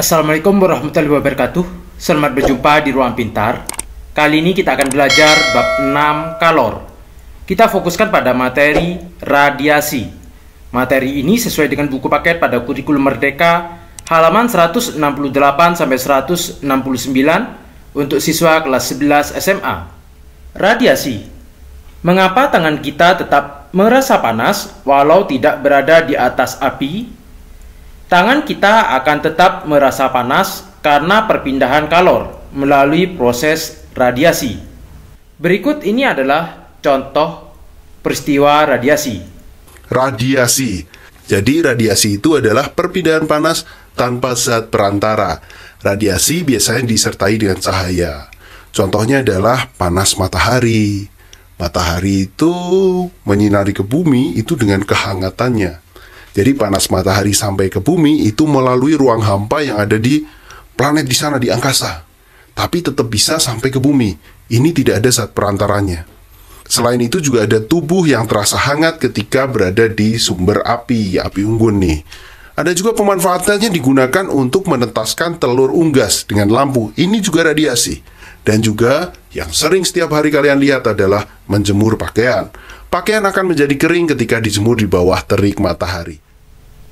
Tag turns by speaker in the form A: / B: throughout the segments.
A: Assalamualaikum warahmatullahi wabarakatuh. Selamat berjumpa di Ruang Pintar. Kali ini kita akan belajar bab 6 kalor. Kita fokuskan pada materi radiasi. Materi ini sesuai dengan buku paket pada kurikulum Merdeka halaman 168 sampai 169 untuk siswa kelas 11 SMA. Radiasi. Mengapa tangan kita tetap merasa panas walau tidak berada di atas api? Tangan kita akan tetap merasa panas karena perpindahan kalor melalui proses radiasi. Berikut ini adalah contoh peristiwa radiasi.
B: Radiasi. Jadi radiasi itu adalah perpindahan panas tanpa zat perantara. Radiasi biasanya disertai dengan cahaya. Contohnya adalah panas matahari. Matahari itu menyinari ke bumi itu dengan kehangatannya. Jadi panas matahari sampai ke bumi itu melalui ruang hampa yang ada di planet di sana di angkasa. Tapi tetap bisa sampai ke bumi. Ini tidak ada zat perantaranya. Selain itu juga ada tubuh yang terasa hangat ketika berada di sumber api unggun nih. Ada juga pemanfaatannya digunakan untuk menetaskan telur unggas dengan lampu. Ini juga radiasi. Dan juga yang sering setiap hari kalian lihat adalah menjemur pakaian. Pakaian akan menjadi kering ketika dijemur di bawah terik matahari.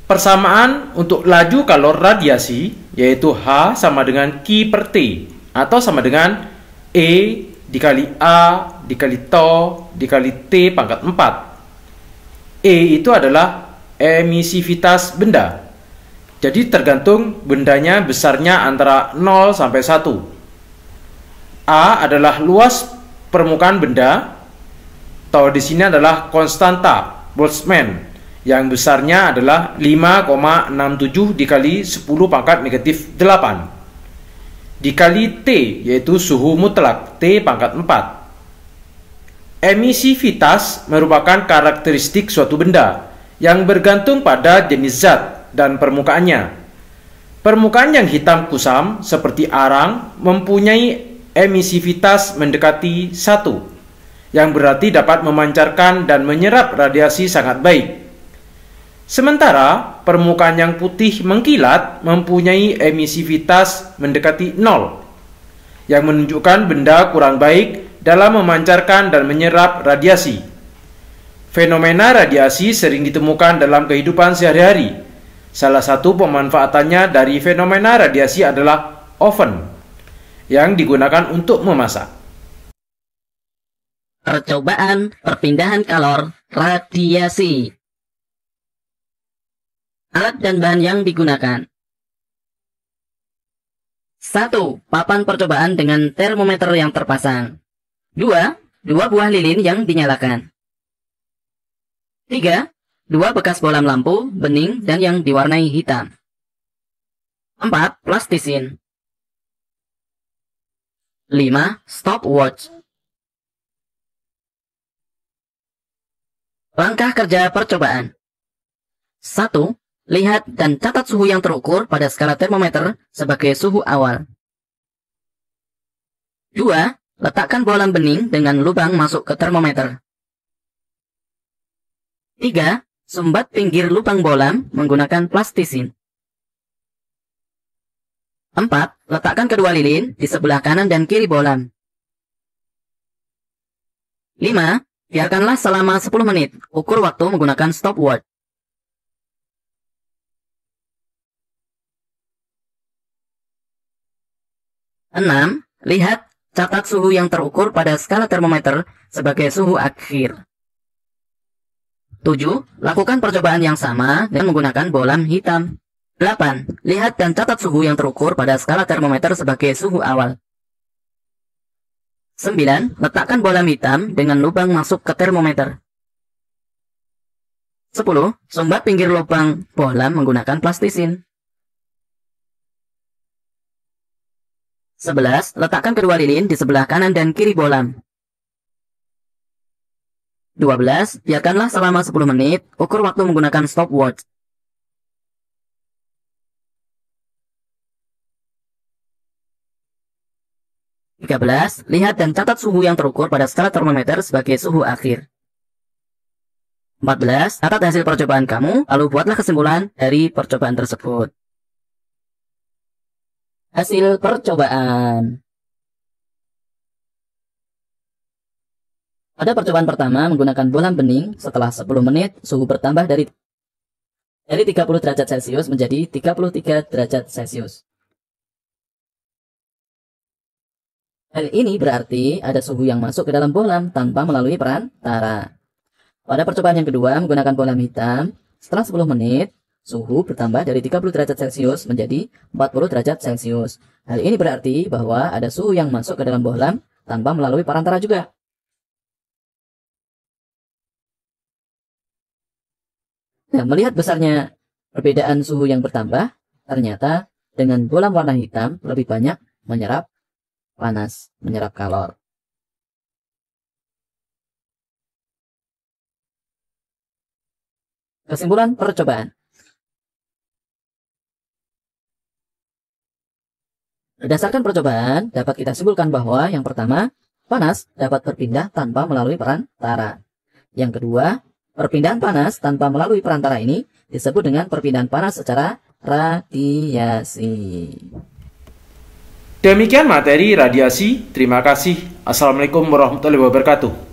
A: Persamaan untuk laju kalor radiasi yaitu H sama dengan Q per T atau sama dengan E dikali A dikali TO dikali T pangkat 4. E itu adalah emisivitas benda. Jadi tergantung bendanya besarnya antara 0 sampai 1. A adalah luas permukaan benda. Tau di sini adalah konstanta Boltzmann yang besarnya adalah 5,67 dikali 10 pangkat negatif 8 dikali T yaitu suhu mutlak T pangkat 4. Emisivitas merupakan karakteristik suatu benda yang bergantung pada jenis zat dan permukaannya. Permukaan yang hitam kusam seperti arang mempunyai emisivitas mendekati 1, yang berarti dapat memancarkan dan menyerap radiasi sangat baik. Sementara permukaan yang putih mengkilat mempunyai emisivitas mendekati 0, yang menunjukkan benda kurang baik dalam memancarkan dan menyerap radiasi. Fenomena radiasi sering ditemukan dalam kehidupan sehari-hari. Salah satu pemanfaatannya dari fenomena radiasi adalah oven yang digunakan untuk memasak.
C: Percobaan perpindahan kalor radiasi. Alat dan bahan yang digunakan. 1. Papan percobaan dengan termometer yang terpasang. 2. Dua buah lilin yang dinyalakan. 3. Dua bekas bolam lampu, bening dan yang diwarnai hitam. 4. Plastisin. 5. Stopwatch. Langkah kerja percobaan. 1. Lihat dan catat suhu yang terukur pada skala termometer sebagai suhu awal. 2. Letakkan bolam bening dengan lubang masuk ke termometer. 3. Sumbat pinggir lubang bolam menggunakan plastisin. 4. Letakkan kedua lilin di sebelah kanan dan kiri bolam. 5. Biarkanlah selama 10 menit. Ukur waktu menggunakan stopwatch. 6. Lihat, catat suhu yang terukur pada skala termometer sebagai suhu akhir. 7. Lakukan percobaan yang sama dengan menggunakan bolam hitam. 8. Lihat dan catat suhu yang terukur pada skala termometer sebagai suhu awal. 9. Letakkan bolam hitam dengan lubang masuk ke termometer. 10. Sumbat pinggir lubang bolam menggunakan plastisin. 11. Letakkan kedua lilin di sebelah kanan dan kiri bolam. 12. Biarkanlah selama 10 menit. Ukur waktu menggunakan stopwatch. 13. Lihat dan catat suhu yang terukur pada skala termometer sebagai suhu akhir. 14. Catat hasil percobaan kamu, lalu buatlah kesimpulan dari percobaan tersebut. Hasil percobaan. Pada percobaan pertama menggunakan bohlam bening, setelah 10 menit suhu bertambah dari 30 derajat Celcius menjadi 33 derajat Celcius. Hal ini berarti ada suhu yang masuk ke dalam bohlam tanpa melalui perantara. Pada percobaan yang kedua menggunakan bohlam hitam, setelah 10 menit suhu bertambah dari 30 derajat Celcius menjadi 40 derajat Celcius. Hal ini berarti bahwa ada suhu yang masuk ke dalam bohlam tanpa melalui perantara juga. Nah, melihat besarnya perbedaan suhu yang bertambah, ternyata dengan bohlam warna hitam lebih banyak menyerap panas, menyerap kalor. Kesimpulan percobaan. Berdasarkan percobaan, dapat kita simpulkan bahwa yang pertama, panas dapat berpindah tanpa melalui perantara. Yang kedua, perpindahan panas tanpa melalui perantara ini disebut dengan perpindahan panas secara radiasi.
A: Demikian materi radiasi. Terima kasih. Assalamualaikum warahmatullahi wabarakatuh.